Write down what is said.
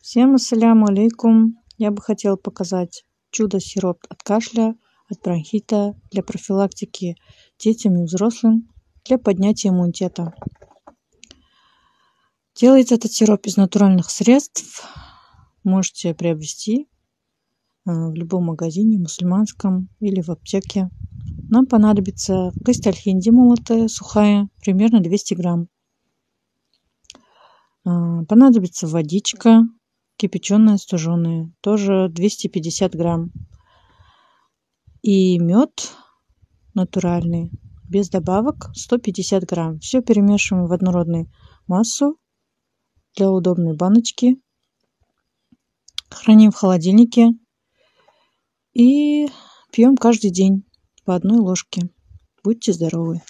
Всем ассаляму алейкум. Я бы хотела показать чудо-сироп от кашля, от бронхита, для профилактики детям и взрослым, для поднятия иммунитета. Делается этот сироп из натуральных средств. Можете приобрести в любом магазине, мусульманском или в аптеке. Нам понадобится кисть аль-хинди молотая, сухая, примерно 200 грамм. Понадобится водичка, кипяченая, стуженая, тоже 250 грамм. И мед натуральный, без добавок, 150 грамм. Все перемешиваем в однородную массу для удобной баночки. Храним в холодильнике и пьем каждый день по одной ложке. Будьте здоровы!